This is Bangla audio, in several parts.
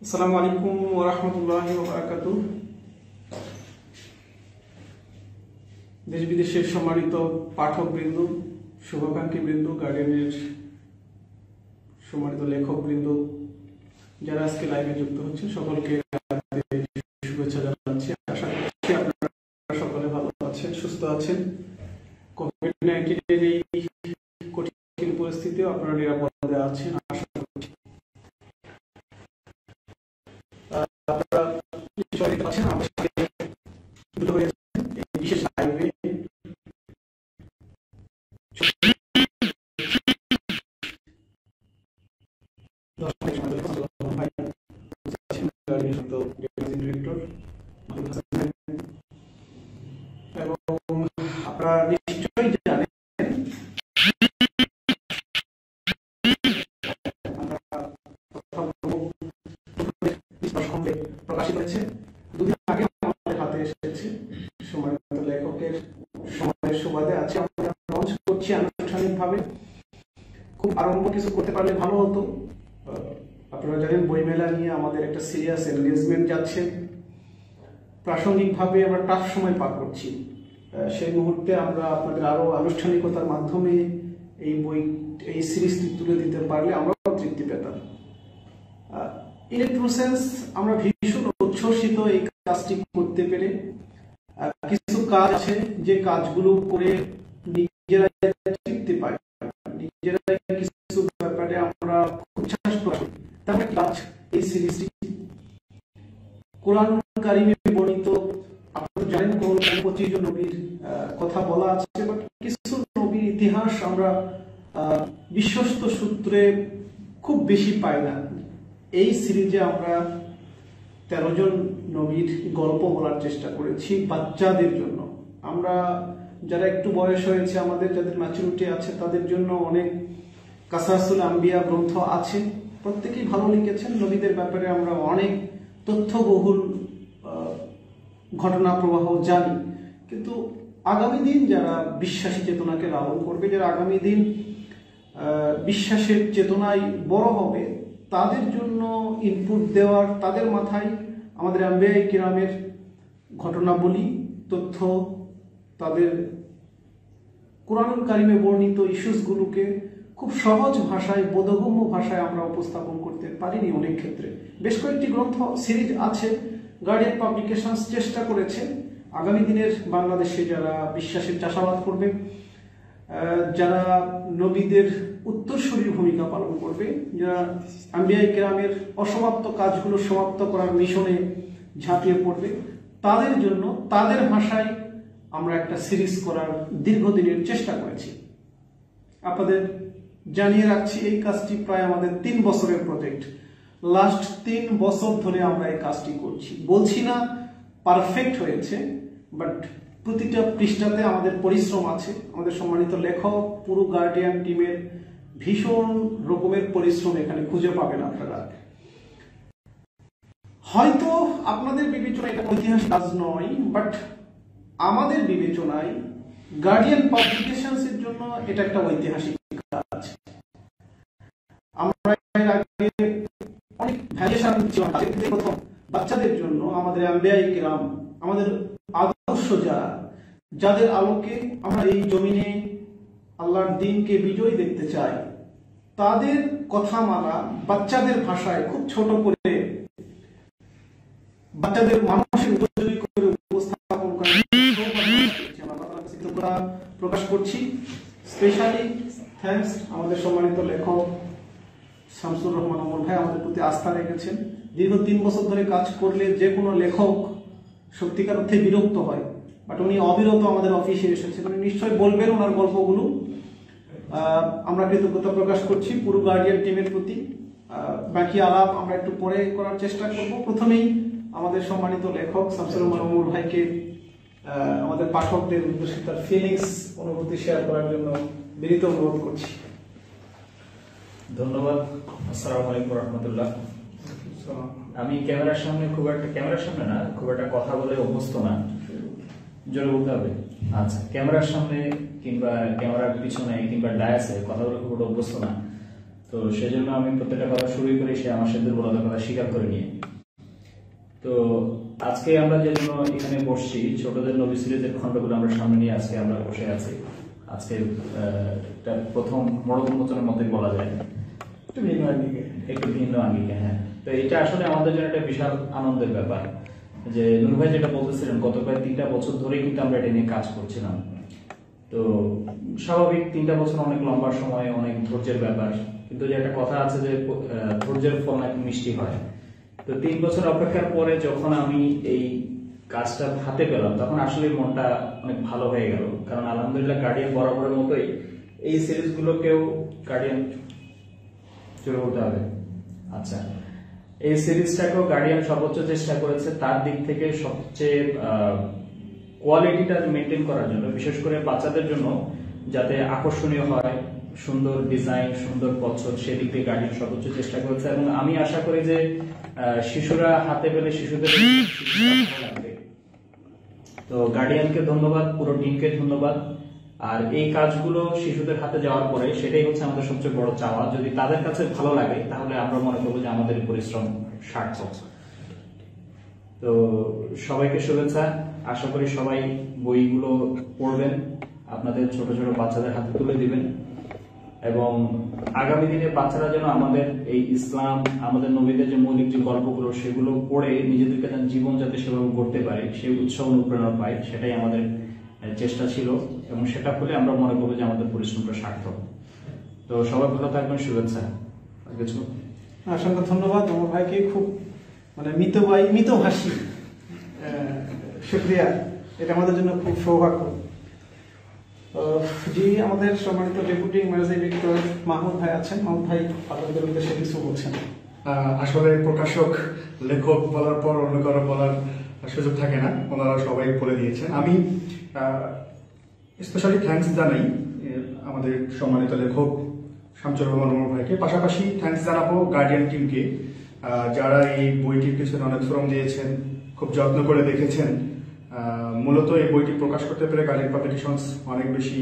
আসসালামু আলাইকুম ওয়া রাহমাতুল্লাহি ওয়া বারাকাতুহু। দেশ বিদেশের সম্মানিত পাঠকবৃন্দ, শুভাকাঙ্ক্ষীবৃন্দ, গার্ডিয়ানের সম্মানিত লেখকবৃন্দ, যারা আজকে লাইভে যুক্ত হচ্ছেন, সকলকে শুভেচ্ছা জানাচ্ছি। আশা করছি আপনারা সকলে ভালো আছেন, সুস্থ আছেন। কোভিড-19 এর এই কঠিন পরিস্থিতিও আপনারা নিরাপদে আছেন আশা করছি। আপনারা নিশ্চয়ই দেখতে পাচ্ছেন আমাদের সাথে যুক্ত হয়েছেন এই বিশেষ লাইভে। এবং আপনারা নিশ্চয়ই জানেন প্রকাশিত হয়েছে, দুদিন আগে আমাদের হাতে এসেছে। সম্মানিত লেখকের সময়ের সুবাদে আছে আমরা লঞ্চ করছি আনুষ্ঠানিকভাবে। খুব আরম্ভ কিছু করতে পারলে ভালো হতো। আপনারা জানেন বইমেলা নিয়ে আমাদের একটা সিরিয়াস এনগেজমেন্ট যাচ্ছে। প্রাসঙ্গিকভাবে আমরা টাফ সময় পার করছি। সেই মুহূর্তে আমরা আপনাদের আরো আনুষ্ঠানিকতার মাধ্যমে এই সিরিজটি তুলে দিতে পারলে আমরাও তৃপ্তি পেতাম। ইন এ প্রসেস আমরা ভীষণ উচ্ছ্বসিত এই কাজটি করতে পেরে। কিছু কাজ আছে যে কাজগুলো করে নিজেরাই তৃপ্তি পাই, নিজেরাই কিছু ব্যাপারে আমরা উচ্ছ্বাস পাই। তেমন কাজ এই সিরিজটি কোরআন কারিমে বর্ণিত। আপনারা জানেন কোন 25 জন নবীর কথা বলা আছে, বাট কিছু নবীর ইতিহাস আমরা বিশ্বস্ত সূত্রে খুব বেশি পাই না। এই সিরিজে আমরা 13 জন নবীর গল্প বলার চেষ্টা করেছি বাচ্চাদের জন্য। আমরা যারা একটু বয়স হয়েছে, আমাদের যাদের ম্যাচুরিটি আছে, তাদের জন্য অনেক কাসাসুল আম্বিয়া গ্রন্থ আছে, প্রত্যেকেই ভালো লিখেছেন। নবীদের ব্যাপারে আমরা অনেক তথ্যবহুল ঘটনা প্রবাহ জানি, কিন্তু আগামী দিন যারা বিশ্বাসী চেতনাকে লালন করবে, যারা আগামী দিন বিশ্বাসের চেতনায় বড় হবে, তাদের জন্য ইনপুট দেওয়ার, তাদের মাথায় আমাদের আম্বিয়া কিরামের ঘটনাবলী, তথ্য, তাদের কোরআনুল কারিমে বর্ণিত ইস্যুসগুলোকে খুব সহজ ভাষায়, বোধগম্য ভাষায় আমরা উপস্থাপন করতে পারিনি অনেক ক্ষেত্রে। বেশ কয়েকটি গ্রন্থ সিরিজ আছে, গার্ডিয়ান পাবলিকেশনস চেষ্টা করেছে আগামী দিনের বাংলাদেশে যারা বিশ্বাসের চাষাবাদ করবে, যারা নবীদের উত্তরসূরির ভূমিকা পালন করবে, যারা আম্বিয়া কিরামের অসমাপ্ত কাজগুলো সমাপ্ত করার মিশনে ঝাঁপিয়ে পড়বে, তাদের জন্য তাদের ভাষায় আমরা একটা সিরিজ করার দীর্ঘদিনের চেষ্টা করেছি। আপনাদের জানিয়ে রাখছি এই কাজটি প্রায় আমাদের 3 বছরের প্রজেক্ট। লাস্ট 3 বছর ধরে আমরা এই কাজটি করছি। বলছি না পারফেক্ট হয়েছে, বাট প্রতিটা পৃষ্ঠাতে আমাদের পরিশ্রম আছে। আমাদের সম্মানিত লেখক, পুরো গার্ডিয়ান টিমের ভীষণ রকমের পরিশ্রম এখানে খুঁজে পাবেন আপনারা। হয়তো আপনাদের বিবেচনায় এটা ঐতিহাসিক কাজ নয়, বাট আমাদের বিবেচনায় গার্ডিয়ান পাবলিকেশনস এর জন্য এটা একটা ঐতিহাসিক কাজ। আমরা এর আগে অনেক ভ্যারিয়েশন ছিলাম। প্রথম বাচ্চাদের জন্য আমাদের আম্বিয়া কিরাম, আমাদের আদর্শ যাদের আলোকে আমরা এই জমিনে আল্লাহর দ্বীনকে বিজয়ী দেখতে চাই, তাদের কথা মানা বাচ্চাদের ভাষায় খুব ছোট করে, বাচ্চাদের মানুষের উপযোগী করে উপস্থাপন করা প্রকাশ করছি। স্পেশালি থ্যাঙ্কস আমাদের সম্মানিত লেখক শামসুর রহমান অমর ভাই আমাদের প্রতি আস্থা রেখেছেন। দীর্ঘ 3 বছর ধরে কাজ করলে যে কোনো লেখক সত্যিকার অর্থে বিরক্ত হয়, বাট উনি অবিরত আমাদের অফিসে এসেছেন। উনি নিশ্চয়ই বলবেন ওনার গল্পগুলো। আমরা কৃতজ্ঞতা প্রকাশ করছি পুরো গার্ডিয়ান টিমের প্রতি। বাকি আলাপ আমরা একটু পরে করার চেষ্টা করব। প্রথমেই আমাদের সম্মানিত লেখক শামসুর রহমান অমর ভাইকে আমাদের পাঠকদের উদ্দেশ্যে তার ফিলিংস, অনুভূতি শেয়ার করার জন্য বিনীত অনুরোধ করছি। ধন্যবাদ। আসসালামু আলাইকুম রহমতুল্লাহ। আমি ক্যামেরার সামনে খুব একটা কথা বলে অভ্যস্ত না, জোরে বলতে হবে। আচ্ছা, ক্যামেরার সামনে কিংবা ক্যামেরার পিছনে কিংবা ডায়াসে কথা বলে খুব অভ্যস্ত না, তো সেজন্য আমি প্রত্যেকটা কথা শুরুই করি সে আমার সাথে দুর্বলতার কথা স্বীকার করে নিয়ে। তো আজকে আমরা যে জন্য এখানে বসছি, ছোটদের নবী সিরিজের খণ্ডগুলো আমরা সামনে নিয়ে আজকে আমরা বসে আছি। আজকে প্রথম মোড়ক উন্মোচনের মধ্যে বলা যায়, একটু ভিন্ন আঙ্গিকে। হ্যাঁ, তো এটা আসলে আমাদের জন্য একটা বিশাল আনন্দের ব্যাপার যে নূর ভাই যেটা বলতেছিলেন, গত প্রায় 3টা বছর ধরেই কিন্তু আমরা এটা নিয়ে কাজ করছিলাম। তো স্বাভাবিক 3টা বছর অনেক লম্বা সময়, অনেক ধৈর্যের ব্যাপার, কিন্তু যে একটা কথা আছে যে ধৈর্যের ফল নাকি মিষ্টি হয়। তো 3 বছর অপেক্ষার পরে যখন আমি এই কাজটা হাতে পেলাম, তখন আসলে মনটা অনেক ভালো হয়ে গেল। কারণ আলহামদুলিল্লাহ গার্ডিয়ান বরাবরের মতোই এই সিরিজগুলোকেও গার্ডিয়ান চলে বলতে হবে। আচ্ছা, এই সিরিজটাকেও গার্ডিয়ান সর্বোচ্চ চেষ্টা করেছে তার দিক থেকে সবচেয়ে কোয়ালিটিটা মেনটেন করার জন্য, বিশেষ করে বাচ্চাদের জন্য যাতে আকর্ষণীয় হয়, সুন্দর ডিজাইন, সুন্দর পছন্দ, সেদিক দিয়ে গার্ডিয়ান সর্বোচ্চ চেষ্টা করেছে। এবং আমি আশা করি যে শিশুরা হাতে পেলে শিশুদের ভালো লাগবে। তো গার্ডিয়ানকে ধন্যবাদ, পুরো টিমকে ধন্যবাদ। আর এই কাজগুলো শিশুদের হাতে যাওয়ার পরে সেটাই হচ্ছে আমাদের সবচেয়ে বড় চাওয়া। যদি তাদের কাছে ভালো লাগে তাহলে আমরা মনে করবো যে আমাদের পরিশ্রম সার্থক। তো সবাইকে শুভেচ্ছা। আশা করি সবাই বইগুলো পড়বেন, আপনাদের ছোট ছোট বাচ্চাদের হাতে তুলে দিবেন এবং আগামী দিনে বাচ্চারা যেন আমাদের এই ইসলাম, আমাদের নবীদের যে মৌলিক যে গল্পগুলো সেগুলো পড়ে নিজেদেরকে জীবন যাতে সেভাবে গড়তে পারে, সেই উৎসাহ অনুপ্রেরণা পায়, সেটাই আমাদের চেষ্টা ছিল এবং সেটা হলে আমরা মনে করবো যে আমাদের পরিশ্রমটা সার্থক। তো সবাই ভালো থাকবেন, শুভেচ্ছা। কিছু অসংখ্য ধন্যবাদ আমার ভাইকে, খুব মানে মিতভাষী, শুক্রিয়া, এটা আমাদের জন্য খুব সৌভাগ্য। জি, আমাদের সম্মানিত ডেপুটি ম্যানেজিং ডিরেক্টর মাহমুদ ভাই আছেন। মাহমুদ ভাই আপনাদের উদ্দেশ্যে কিছু বলছেন। আসলে প্রকাশক লেখক বলার পর অন্য কারো বলার সুযোগ থাকে না, ওনারা সবাই বলে দিয়েছেন। আমি স্পেশালি থ্যাঙ্কস জানাই আমাদের সম্মানিত লেখক শামসুর রহমান ওমর ভাইকে, পাশাপাশি থ্যাঙ্কস জানাবো গার্ডিয়ান টিমকে, যারা এই বইটির পিছনে অনেক শ্রম দিয়েছেন, খুব যত্ন করে দেখেছেন। মূলত এই বইটি প্রকাশ করতে পেরে গার্ডিয়ান পাবলিকেশনস অনেক বেশি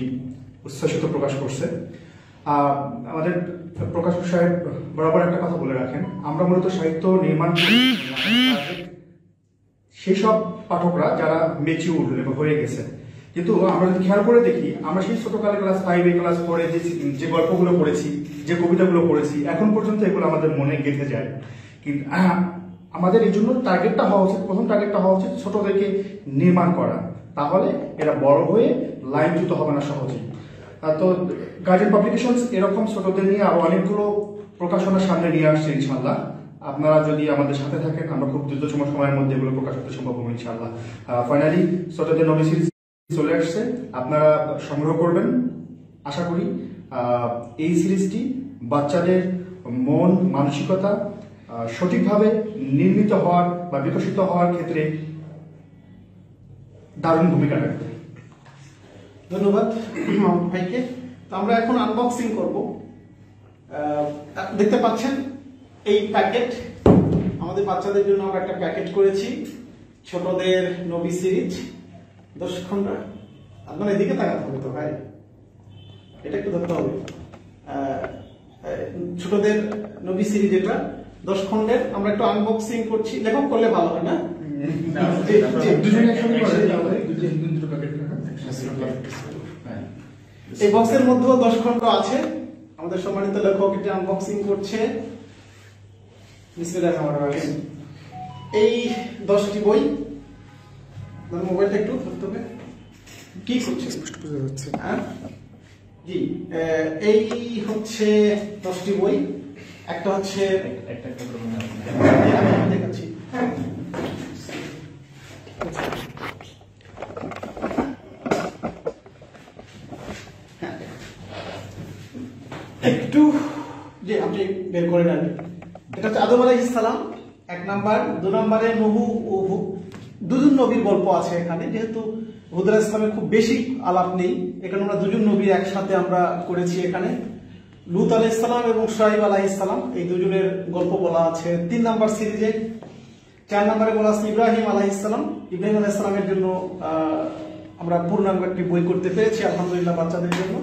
উচ্ছ্বাসিত প্রকাশ করছে। আমাদের প্রকাশক সাহেব বরাবর একটা কথা বলে রাখেন, আমরা মূলত সাহিত্য নির্মাণ সেই সব পাঠকরা যারা মেচিউর এবং হয়ে গেছে। কিন্তু আমরা যদি খেয়াল করে দেখি, আমরা সেই ছোটকালে ক্লাস 5 ক্লাস 4 যে গল্পগুলো পড়েছি, যে কবিতাগুলো পড়েছি, এখন পর্যন্ত এগুলো আমাদের মনে গেঁথে যায়। কিন্তু আমাদের এই জন্য টার্গেটটা হওয়া উচিত, প্রথম টার্গেটটা হওয়া উচিত ছোটদেরকে নির্মাণ করা, তাহলে এরা বড় হয়ে লাইনচ্যুত হবে না সহজে। তো গার্ডিয়ান পাবলিকেশনস এরকম ছোটদের নিয়ে আরো অনেকগুলো প্রকাশনার সামনে নিয়ে আসছে ইনশাল্লাহ। আপনারা যদি আমাদের সাথে থাকেন, আমরা খুব দ্রুততম সময়ের মধ্যে এগুলো প্রকাশ করতে সম্ভব হবে ইনশাল্লাহ। ফাইনালি ছোটদের নবী সিরিজ চলে আসছে, আপনারা সংগ্রহ করবেন। আশা করি এই সিরিজটি বাচ্চাদের মন মানসিকতা সঠিকভাবে নির্মিত হওয়ার বা বিকশিত হওয়ার ক্ষেত্রে দারুণ ভূমিকা রাখবে। ধন্যবাদ মাহমুদ ভাইকে। তো আমরা এখন আনবক্সিং করব। দেখতে পাচ্ছেন এই প্যাকেট, আমাদের বাচ্চাদের জন্য আমরা একটা প্যাকেট করেছি, ছোটদের নবী সিরিজ 10 খণ্ড। আপনার এদিকে তাকাতে হবে তো ভাই, এটা একটু ধরতে হবে। ছোটদের নবী সিরিজ এটা 10 খণ্ডের, আমরা একটু আনবক্সিং করছি। লেখক করলে ভালো হয় না? এই বক্সের মধ্যেও 10 খণ্ড আছে। আমাদের সম্মানিত লেখক এটা আনবক্সিং করছে। এই 10টি বই, মোবাইলটা একটু ধরতে হবে, কি করছে জি, এই হচ্ছে 10টি বই। একটা হচ্ছে আমি দেখাচ্ছি, একটু যে আপনি বের করে নেন। এটা হচ্ছে আদম আলাইহিস সালাম 1 নাম্বার। 2 নম্বরে নূহ ও দুজন নবীর গল্প আছে এখানে। যেহেতু হুদ আলাইহিস সালামের খুব বেশি আলাপ নেই, এখানে আমরা দুজন নবী একসাথে আমরা করেছি। এখানে লূত আলাইহিস সালাম এবং শুআয়ব আলাইহিস সালাম, এই দুজনের গল্প বলা আছে 3 নাম্বার সিরিজে। 4 নম্বরে বলা আছে ইব্রাহিম আলাইহিস সালাম। ইব্রাহিম আলাইহিস সালামের জন্য আমরা পূর্ণাঙ্গ একটি বই করতে পেরেছি আলহামদুলিল্লাহ বাচ্চাদের জন্য।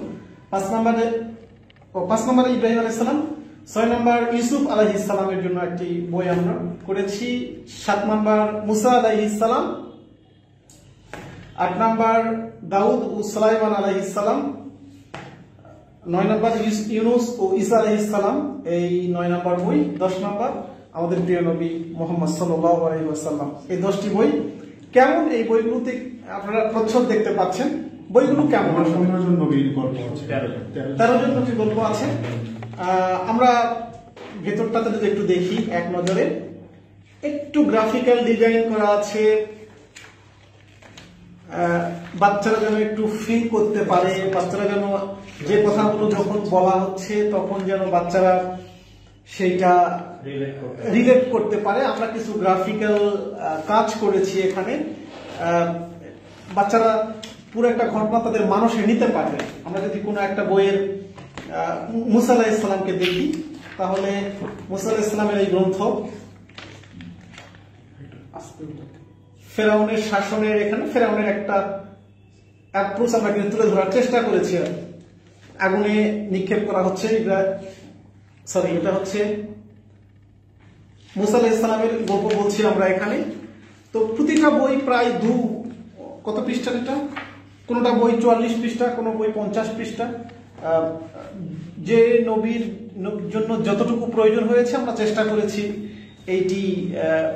5 নম্বরে ইব্রাহিম আলাইহিস সালাম, 6 নম্বর ইউসুফ আলাইহিস সালামের জন্য একটি বই আমরা করেছি, 7 নম্বর মুসা আলাইহিস সালাম, 8 নম্বর দাউদ ও সুলাইমান আলাইহিস সালাম, 9 নম্বর ইউনুস ও ঈসা আলাইহিস সালাম, এই 9 নম্বর বই। 10 নম্বর আমাদের প্রিয় নবী মুহাম্মদ সাল্লাল্লাহু আলাইহি ওয়াসাল্লাম। এই 10টি বই কেমন, এই বইগুলোতে আপনারা প্রচ্ছদ দেখতে পাচ্ছেন। বইগুলো কেমন? 15 জন নবীর গল্প আছে, 13 জন নবীর গল্প আছে। আমরা ভেতরটাতে যদি একটু দেখি এক নজরে, একটু গ্রাফিক্যাল ডিজাইন করা আছে, বাচ্চারা যেন একটু ফিল করতে পারে, বাচ্চারা যেন যে কথাগুলো যখন বলা হচ্ছে তখন যেন বাচ্চারা সেইটা রিলেট করতে পারে। আমরা কিছু গ্রাফিক্যাল কাজ করেছি এখানে, বাচ্চারা পুরো একটা ঘটনা তাদের মানুষে নিতে পারবে। আমরা যদি কোনো একটা বইয়ের মুসা আলাইহিস সালামকে দেখি, তাহলে মুসা আলাইহিস সালামের এই গ্রন্থ ফেরাউনের শাসনের, এখানে ফেরাউনের একটা অ্যাপ্রোচ আমরা কিন্তু তুলে ধরার চেষ্টা করেছি। আগুনে নিক্ষেপ করা হচ্ছে, এটা হচ্ছে মুসা আলাইহিস সালামের গল্প বলছি আমরা এখানে। তো প্রতিটা বই প্রায় কত পৃষ্ঠা, এটা কোনটা বই 44 পৃষ্ঠা, কোন বই 50 পৃষ্ঠা। যে নবীর জন্য যতটুকু প্রয়োজন হয়েছে আমরা চেষ্টা করেছি এইটি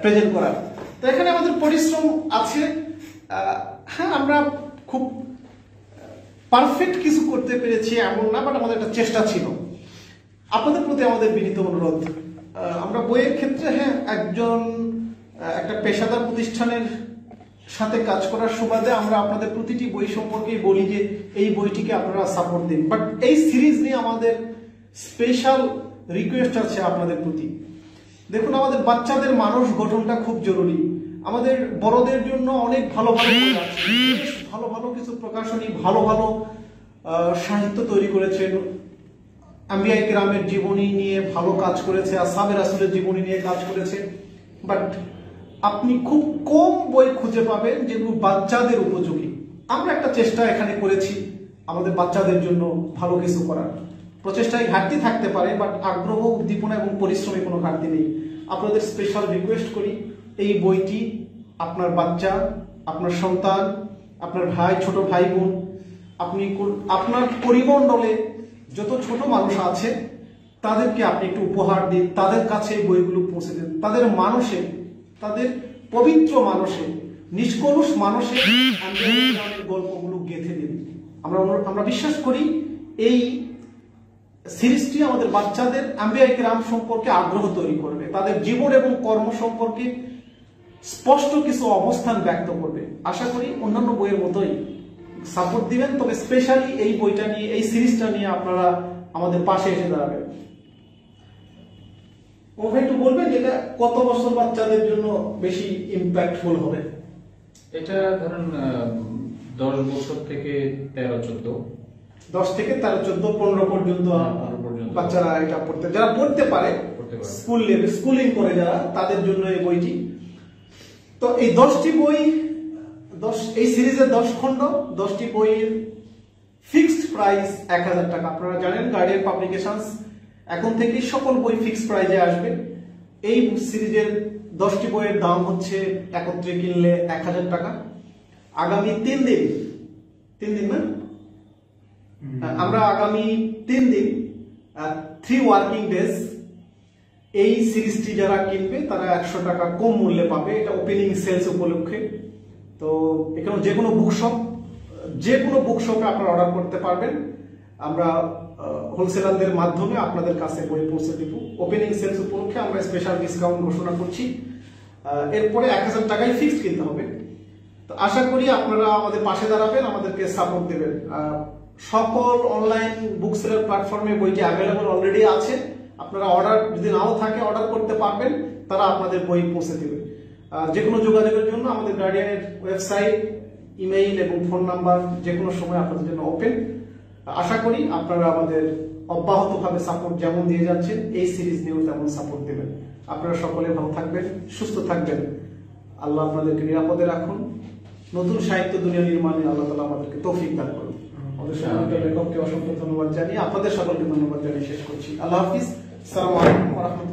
প্রেজেন্ট করার। তো এখানে আমাদের পরিশ্রম আছে। হ্যাঁ, আমরা খুব পারফেক্ট কিছু করতে পেরেছি এমন না, বাট আমাদের একটা চেষ্টা ছিল। আপনাদের প্রতি আমাদের বিনীত অনুরোধ, আমরা বইয়ের ক্ষেত্রে হ্যাঁ একটা পেশাদার প্রতিষ্ঠানের সাথে কাজ করার সুবাদে আমরা আপনাদের প্রতিটি বই সম্পর্কেই বলি যে এই বইটিকে আপনারা সাপোর্ট দিন, বাট এই সিরিজ নিয়ে আমাদের স্পেশাল রিকোয়েস্ট আছে আপনাদের প্রতি। দেখুন, আমাদের বাচ্চাদের মানুষ গঠনটা খুব জরুরি। আমাদের বড়দের জন্য অনেক ভালো ভালো বই আছে, ভালো ভালো কিছু প্রকাশনী, ভালো ভালো সাহিত্য তৈরি করেছেন। আম্বিয়া কিরামের জীবনী নিয়ে ভালো কাজ করেছে, আসহাবে রাসূলের জীবনী নিয়ে কাজ করেছে, বাট আপনি খুব কম বই খুঁজে পাবেন যেগুলো বাচ্চাদের উপযোগী। আমরা একটা চেষ্টা এখানে করেছি আমাদের বাচ্চাদের জন্য ভালো কিছু করার। প্রচেষ্টায় ঘাটতি থাকতে পারে, বাট আগ্রহ, উদ্দীপনা এবং পরিশ্রমে কোনো ঘাটতি নেই। আপনাদের স্পেশাল রিকোয়েস্ট করি, এই বইটি আপনার বাচ্চা, আপনার সন্তান, আপনার ভাই, ছোট ভাই বোন, আপনার পরিমণ্ডলে যত ছোট মানুষ আছে তাদেরকে আপনি একটু উপহার দিন, তাদের কাছে এই বইগুলো পৌঁছে দিন, তাদের মানুষে, তাদের পবিত্র মানুষে, নিষ্কলুষ মানুষে গল্পগুলো গেঁথে দিন। আমরা বিশ্বাস করি এই সিরিজটি আমাদের বাচ্চাদের আম্বিয়া কিরাম সম্পর্কে আগ্রহ তৈরি করবে, তাদের জীবন এবং কর্ম সম্পর্কে স্পষ্ট কিছু অবস্থান ব্যক্ত করবে। আশা করি অন্যান্য বইয়ের মতোই সাপোর্ট দিবেন, তবে স্পেশালি এই বইটা নিয়ে, এই সিরিজটা নিয়ে আপনারা আমাদের পাশে এসে দাঁড়াবেন। ও ভাই একটু বলবেন এটা কত বছর বাচ্চাদের জন্য বেশি ইম্প্যাক্টফুল হবে? এটা ধরেন 10 বছর থেকে 13-14, 10 থেকে 13, 14, 15 পর্যন্ত বাচ্চারা এটা যারা পড়তে পারে, স্কুল লেভেল, স্কুলিং করে যারা, তাদের জন্য এই বইটি। তো এই 10টি বই, এই সিরিজের 10 খণ্ড, 10টি বইয়ের ফিক্সড প্রাইস 1000 টাকা। আপনারা জানেন গার্ডিয়ান পাবলিকেশনস এখন থেকে সকল বই ফিক্সড প্রাইজে আসবে। এই সিরিজের 10টি বইয়ের দাম হচ্ছে একত্রে কিনলে 1000 টাকা। আগামী 3 দিন না, আমরা আগামী 3 দিন 3 ওয়ার্কিং ডেজ এই সিরিজটি যারা কিনবে তারা 100 টাকা কম মূল্যে পাবে। এটা ওপেনিং সেলস উপলক্ষে। তো এখানে যে কোনো বুকশপে আপনারা অর্ডার করতে পারবেন। আমরা হোলসেলারদের মাধ্যমে আপনাদের কাছে বই পৌঁছে দেব। ওপেনিং সেলস উপলক্ষে আমরা স্পেশাল ডিসকাউন্ট ঘোষণা করছি। এরপরে 1000 টাকায় ফিক্সড কিনতে হবে। তো আশা করি আপনারা আমাদের পাশে দাঁড়াবেন, আমাদেরকে সাপোর্ট দেবেন। সকল অনলাইন বুক সেলার প্ল্যাটফর্মে বইটি অ্যাভেলেবল অলরেডি আছে। আপনারা অর্ডার যদি নাও থাকে অর্ডার করতে পারবেন, তারা আপনাদের বই পৌঁছে দেবে। যে কোনো যোগাযোগের জন্য আমাদের গার্ডিয়ানের ওয়েবসাইট, ইমেইল এবং ফোন নাম্বার যে কোনো সময় আপনাদের জন্য ওপেন। আশা করি আপনারা আমাদের অব্যাহতভাবে সাপোর্ট যেমন দিয়ে যাচ্ছেন, এই সিরিজ নিয়েও তেমন সাপোর্ট দেবেন। আপনারা সকলে ভালো থাকবেন, সুস্থ থাকবেন। আল্লাহ আপনাদেরকে নিরাপদে রাখুন। নতুন সাহিত্য দুনিয়া নির্মাণে আল্লাহ তাআলা আমাদেরকে তৌফিক দান করুন। আমাদের সম্মানিত লেখককে অসংখ্য ধন্যবাদ জানিয়ে আপনাদের সকলকে ধন্যবাদ জানিয়ে শেষ করছি। আল্লাহ হাফিজ। আসসালামু আলাইকুম ওয়া রাহমাতুল্লাহ।